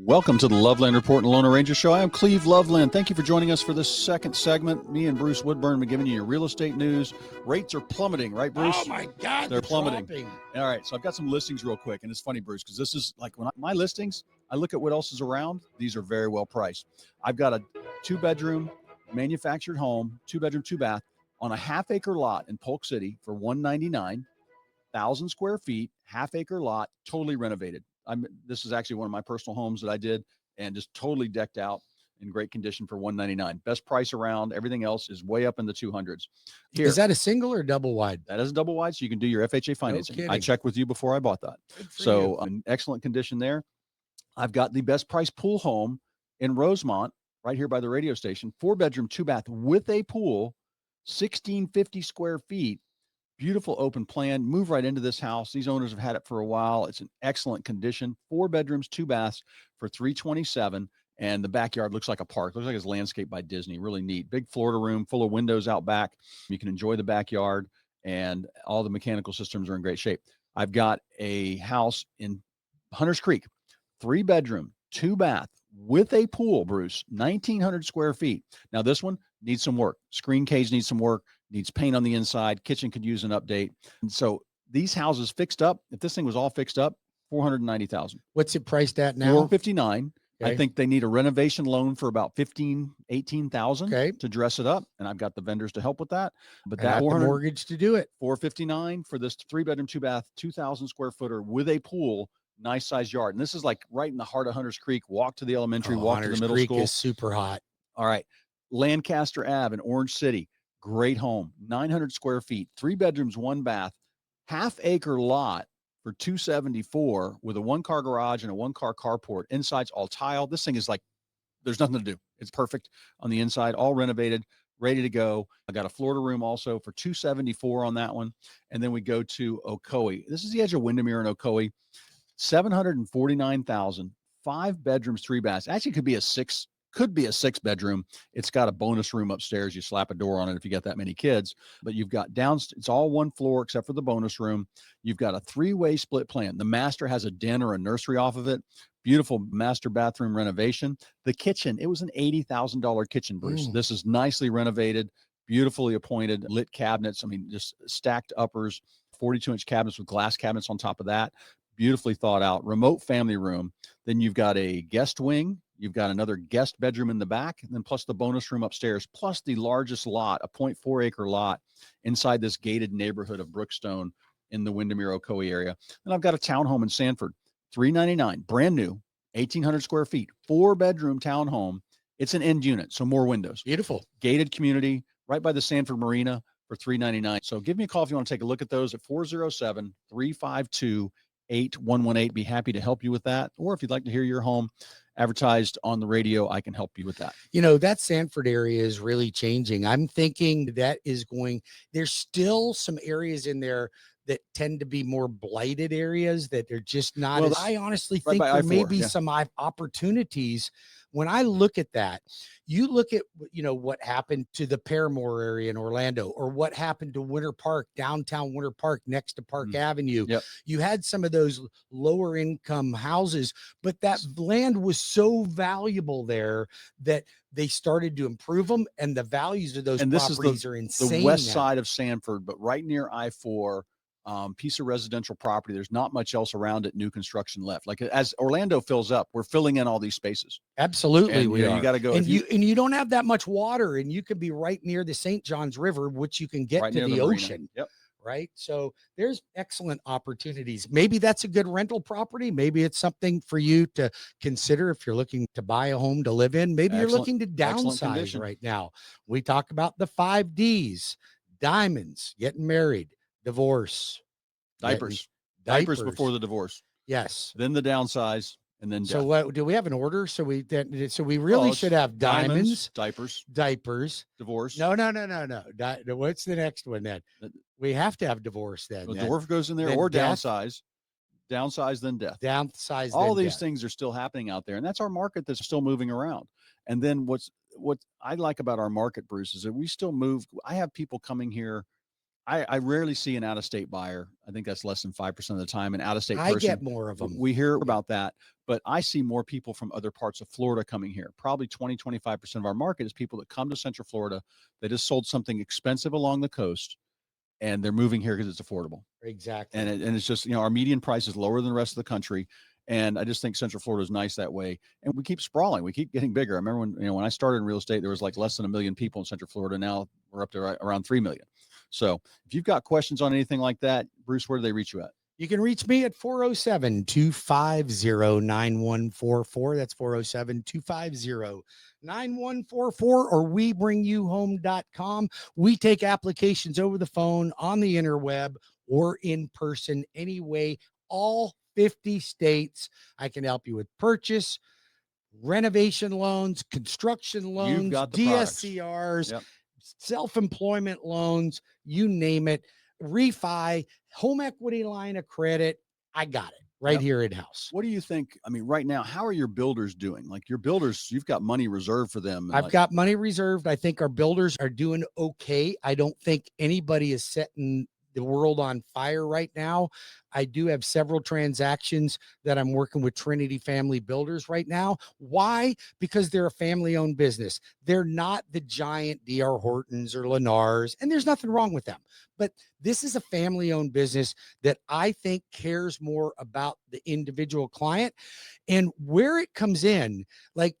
Welcome to the Loveland Report and Loan Arranger Show. I am Cleve Loveland. Thank you for joining us for this second segment. Me and Bruce Woodburn are giving you your real estate news. Rates are plummeting, right, Bruce? Oh, my God. They're plummeting. Dropping. All right, so I've got some listings real quick, and it's funny, Bruce, because this is like my listings, I look at what else is around. These are very well priced. I've got a two-bedroom manufactured home, two-bedroom, two-bath, on a half-acre lot in Polk City for $199, 1,000 square feet, half-acre lot, totally renovated. This is actually one of my personal homes that I did and just totally decked out in great condition for $199. Best price around. Everything else is way up in the 200s. Here, is that a single or double wide? That is a double wide, so you can do your FHA financing. No I checked with you before I bought that. So in excellent condition there. I've got the best price pool home in Rosemont, right here by the radio station. 4-bedroom, 2-bath with a pool, 1,650 square feet. Beautiful open plan. Move right into this house. These owners have had it for a while. It's in excellent condition. 4 bedrooms, 2 baths for $327. And the backyard looks like a park. Looks like it's landscaped by Disney. Really neat. Big Florida room full of windows out back. You can enjoy the backyard, and all the mechanical systems are in great shape. I've got a house in Hunters Creek, 3-bedroom, 2-bath with a pool, Bruce, 1,900 square feet. Now this one needs some work. Screen cage needs some work. Needs paint on the inside. Kitchen could use an update. And so these houses fixed up, if this thing was all fixed up, $490,000. What's it priced at now? $459,000. Okay. I think they need a renovation loan for about $18,000 to dress it up. And I've got the vendors to help with that. But that the mortgage to do it. $459,000 for this 3-bedroom, 2-bath, 2,000 square footer with a pool, nice size yard. And this is like right in the heart of Hunters Creek. Walk to the elementary, walk to the middle school. Is super hot. All right. Lancaster Ave in Orange City. Great home, 900 square feet, 3 bedrooms, 1 bath, half-acre lot for $274 with a 1-car garage and a 1-car carport. Inside's all tile. This thing is like, there's nothing to do. It's perfect on the inside, all renovated, ready to go. I got a Florida room also for $274 on that one. And then we go to Ocoee. This is the edge of Windermere and Ocoee. $749,000, 5 bedrooms, 3 baths. Actually, could be a 6-bedroom. It's got a bonus room upstairs. You slap a door on it if you got that many kids. But you've got it's all one floor except for the bonus room. You've got a 3-way split plan. The master has a den or a nursery off of it. Beautiful master bathroom renovation. The kitchen, it was an $80,000 kitchen, Bruce. This is nicely renovated, beautifully appointed, lit cabinets. I mean, just stacked uppers, 42-inch cabinets with glass cabinets on top of that. Beautifully thought out. Remote family room. Then you've got a guest wing. You've got another guest bedroom in the back, and then plus the bonus room upstairs, plus the largest lot, a 0.4-acre lot inside this gated neighborhood of Brookstone in the Windermere, Ocoee area. And I've got a townhome in Sanford, $399, brand new, 1,800 square feet, 4-bedroom townhome. It's an end unit, so more windows. Beautiful. Gated community right by the Sanford Marina for $399. So give me a call if you want to take a look at those at 407-352-8118. Be happy to help you with that. Or if you'd like to hear your home advertised on the radio, I can help you with that. You know, that Sanford area is really changing. I'm thinking there's still some areas in there that tend to be more blighted areas that they're just not. I honestly think there may be some opportunities. When I look at that, you look at, what happened to the Paramore area in Orlando, or what happened to Winter Park, downtown Winter Park next to Park Avenue. Yep. You had some of those lower income houses, but that land was so valuable there that they started to improve them, and the values of those properties are insane. The west side of Sanford, but right near I-4. Piece of residential property. There's not much else around it, new construction left. Like as Orlando fills up, we're filling in all these spaces. Absolutely. And, you got to go. And you don't have that much water, and you could be right near the St. Johns River, which you can get right to the ocean. Yep. Right. So there's excellent opportunities. Maybe that's a good rental property. Maybe it's something for you to consider if you're looking to buy a home to live in. Maybe you're looking to downsize right now. We talk about the 5 Ds, diamonds, getting married, divorce, diapers before the divorce. Yes. Then the downsize, and then death. So what do we have an order? So we really should have diamonds, diapers, divorce. No. What's the next one then? We have to have divorce then. The dwarf goes in there, or downsize, then death. Downsize. All these things are still happening out there, and that's our market that's still moving around. And then what I like about our market, Bruce, is that we still move. I have people coming here. I rarely see an out-of-state buyer. I think that's less than 5% of the time. An out-of-state I person, get more of them. we hear about that, but I see more people from other parts of Florida coming here. Probably 20-25% of our market is people that come to Central Florida. They just sold something expensive along the coast, and they're moving here because it's affordable. Exactly. And it's just, our median price is lower than the rest of the country. And I just think Central Florida is nice that way. And we keep sprawling. We keep getting bigger. I remember when I started in real estate, there was like less than 1 million people in Central Florida. Now we're up to around 3 million. So if you've got questions on anything like that, Bruce, where do they reach you at? You can reach me at 407-250-9144. That's 407-250-9144, or webringyouhome.com. We take applications over the phone, on the interweb, or in person, anyway, all 50 states. I can help you with purchase, renovation loans, construction loans, You've got the DSCRs, yep. self-employment loans, you name it, refi, home equity line of credit. I got it right here in-house. What do you think? I mean, right now, how are your builders doing? Like your builders, you've got money reserved for them. I've got money reserved. I think our builders are doing okay. I don't think anybody is setting the world on fire right now. I do have several transactions that I'm working with Trinity Family Builders right now. Why? Because they're a family-owned business. They're not the giant D.R. Hortons or Lennars, and there's nothing wrong with them. But this is a family-owned business that I think cares more about the individual client. And where it comes in, like,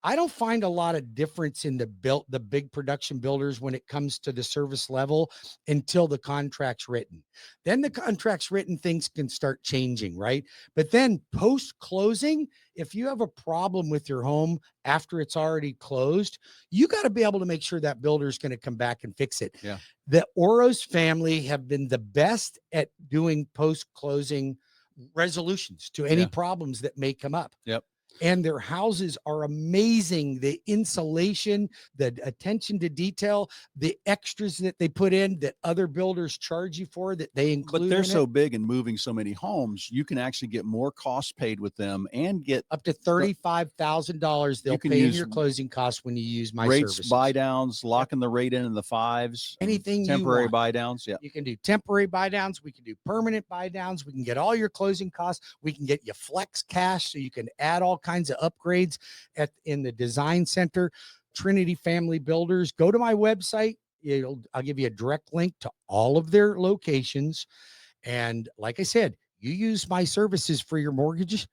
I don't find a lot of difference in the big production builders when it comes to the service level until the contract's written. Then the contract's written, things can start changing, right? But then post-closing, if you have a problem with your home after it's already closed, you got to be able to make sure that builder is going to come back and fix it. Yeah. The Oros family have been the best at doing post-closing resolutions to any problems that may come up. Yep. And their houses are amazing. The insulation, the attention to detail, the extras that they put in that other builders charge you for, that they include. But they're so big and moving so many homes, you can actually get more costs paid with them and get up to $35,000. They'll pay in your closing costs when you use my services. Buy downs, locking the rate in the 5s. Anything temporary you want. buy downs. Yeah. You can do temporary buy downs. We can do permanent buy downs. We can get all your closing costs. We can get you flex cash so you can add all kinds of upgrades in the design center. Trinity Family Builders. Go to my website. I'll give you a direct link to all of their locations. And like I said, you use my services for your mortgage,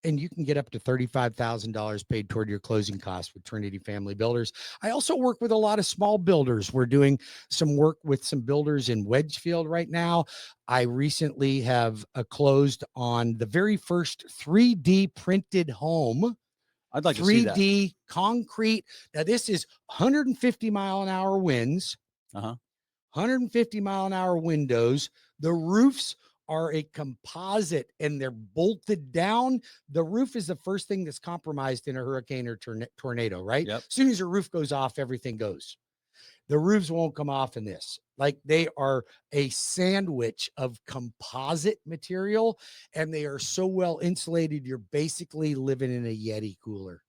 and you can get up to $35,000 paid toward your closing costs with Trinity Family Builders. I also work with a lot of small builders. We're doing some work with some builders in Wedgefield right now. I recently have closed on the very first 3D printed home. I'd like to see that. 3D concrete. Now, this is 150 mile an hour winds, 150 mile an hour windows. The roofs are a composite and they're bolted down. The roof is the first thing that's compromised in a hurricane or tornado, right? Yep. As soon as your roof goes off, everything goes. The roofs won't come off in this. Like, they are a sandwich of composite material, and they are so well insulated. You're basically living in a Yeti cooler.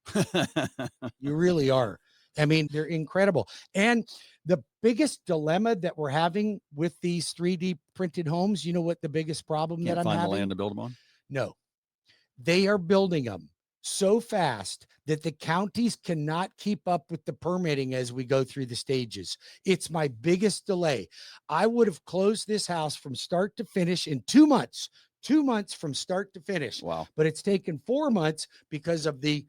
You really are. I mean, they're incredible. And the biggest dilemma that we're having with these 3D printed homes, you know what the biggest problem that I'm having? Can't find the land to build them on? No. They are building them so fast that the counties cannot keep up with the permitting as we go through the stages. It's my biggest delay. I would have closed this house from start to finish in 2 months. 2 months from start to finish. Wow. But it's taken 4 months because of the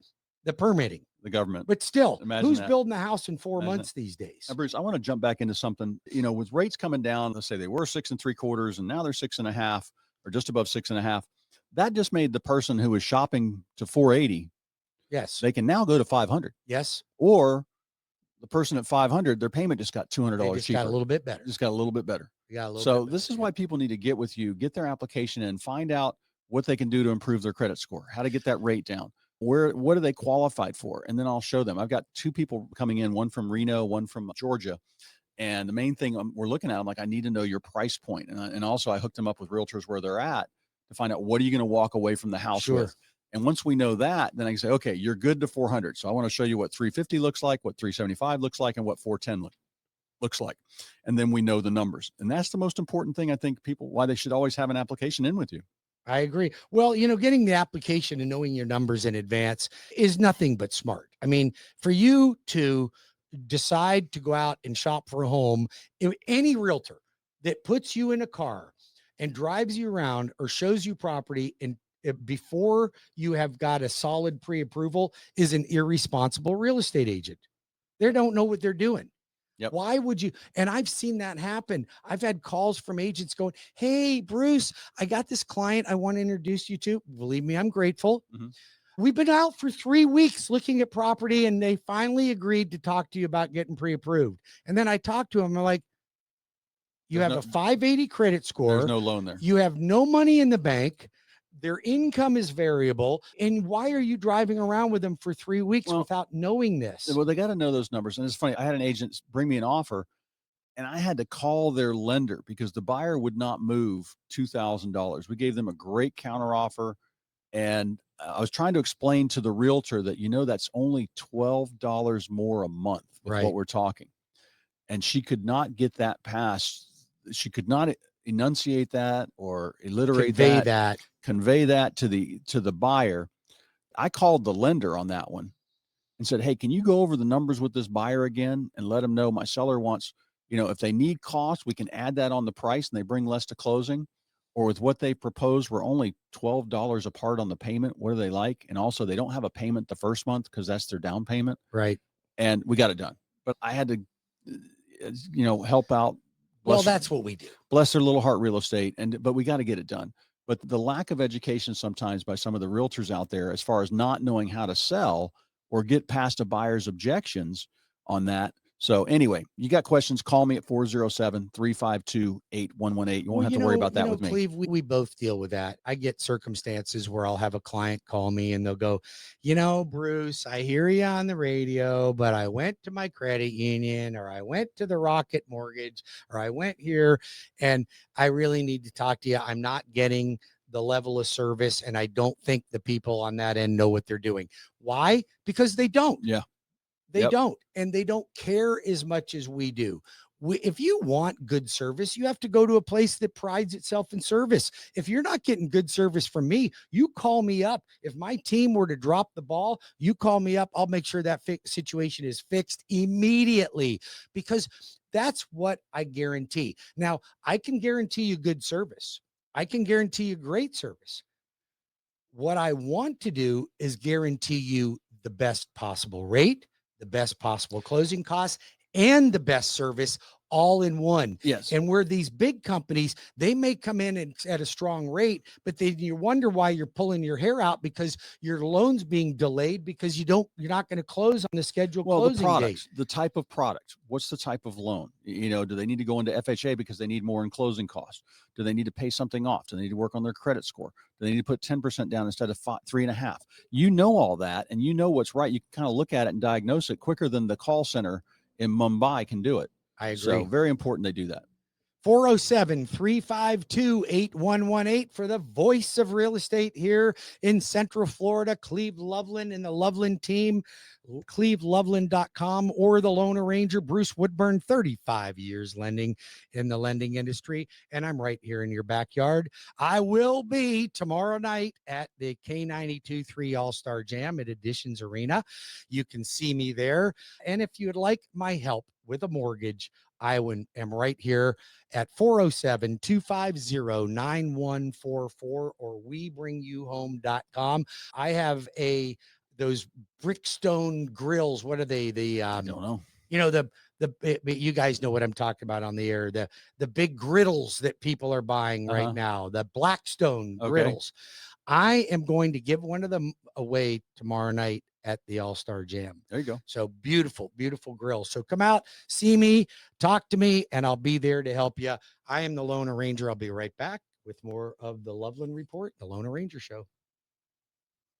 permitting. The government. But still, who's that. building a house in 4 months these days? Now, Bruce, I want to jump back into something. With rates coming down, let's say they were 6 3/4 and now they're 6.5 or just above 6.5. That just made the person who was shopping to 480. Yes. They can now go to 500. Yes. Or the person at 500, their payment just got $200 cheaper. Got a little bit better. Just got a little bit better. This is why people need to get with you, get their application in, find out what they can do to improve their credit score, how to get that rate down. What are they qualified for? And then I'll show them. I've got 2 people coming in, one from Reno, one from Georgia. And the main thing we're looking at, I'm like, I need to know your price point. And also I hooked them up with realtors where they're at to find out, what are you going to walk away from the house with? And once we know that, then I can say, okay, you're good to 400. So I want to show you what 350 looks like, what 375 looks like, and what 410 looks like. looks like. And then we know the numbers. And that's the most important thing, I think, people, why they should always have an application in with you. I agree. Well, getting the application and knowing your numbers in advance is nothing but smart. I mean, for you to decide to go out and shop for a home, any realtor that puts you in a car and drives you around or shows you property and before you have got a solid pre-approval is an irresponsible real estate agent. They don't know what they're doing. Yep. Why would you? And I've seen that happen. I've had calls from agents going, "Hey, Bruce, I got this client I want to introduce you to." Believe me, I'm grateful. Mm-hmm. We've been out for 3 weeks looking at property and they finally agreed to talk to you about getting pre-approved. And then I talked to them. I'm like, you have a 580 credit score. There's no loan there. You have no money in the bank. Their income is variable. And why are you driving around with them for 3 weeks without knowing this? Well, they got to know those numbers. And it's funny. I had an agent bring me an offer and I had to call their lender because the buyer would not move $2,000. We gave them a great counter offer. And I was trying to explain to the realtor that, that's only $12 more a month with what we're talking. And she could not get that passed. She could not enunciate that or convey that to the buyer. I called the lender on that one and said, "Hey, can you go over the numbers with this buyer again and let them know my seller wants, if they need costs, we can add that on the price and they bring less to closing, or with what they propose, we're only $12 apart on the payment. What do they like? And also they don't have a payment the first month because that's their down payment." Right. And we got it done. But I had to, help out. Well, that's what we do. Bless their little heart real estate. But we got to get it done. But the lack of education sometimes by some of the realtors out there, as far as not knowing how to sell or get past a buyer's objections on that. So anyway, you got questions, call me at 407-352-8118. You won't have to worry about that with me. Cleve, we both deal with that. I get circumstances where I'll have a client call me and they'll go, Bruce, I hear you on the radio, but I went to my credit union or I went to the Rocket Mortgage or I went here and I really need to talk to you. I'm not getting the level of service and I don't think the people on that end know what they're doing. Why? Because they don't. Yeah. They don't, and they don't care as much as we do. If you want good service, you have to go to a place that prides itself in service. If you're not getting good service from me, you call me up. If my team were to drop the ball, you call me up. I'll make sure that situation is fixed immediately because that's what I guarantee. Now, I can guarantee you good service. I can guarantee you great service. What I want to do is guarantee you the best possible rate, the best possible closing costs, and the best service all in one. Yes. And where these big companies, they may come in at a strong rate, but then you wonder why you're pulling your hair out because your loan's being delayed because you're not going to close on the scheduled closing date. The type of product, what's the type of loan? Do they need to go into FHA because they need more in closing costs? Do they need to pay something off? Do they need to work on their credit score? Do they need to put 10% down instead of 3.5%? You know all that, and you know what's right. You can kind of look at it and diagnose it quicker than the call center in Mumbai can do it. I agree. So very important they do that. 407-352-8118 for the voice of real estate here in Central Florida, Cleve Loveland and the Loveland team, cleveloveland.com, or the loan arranger, Bruce Woodburn, 35 years lending in the lending industry. And I'm right here in your backyard. I will be tomorrow night at the K92-3 All-Star Jam at Additions Arena. You can see me there. And if you'd like my help with a mortgage, I am right here at 407-250-9144 or webringyouhome.com. I have those brickstone grills. What are they? I don't know. You guys know what I'm talking about on the air. The big griddles that people are buying right now, the Blackstone griddles. I am going to give one of them away tomorrow night at the All-Star Jam. There you go. So beautiful, beautiful grill. So come out, see me, talk to me, and I'll be there to help you. I am the Loan Arranger. I'll be right back with more of the Loveland Report, the Loan Arranger Show.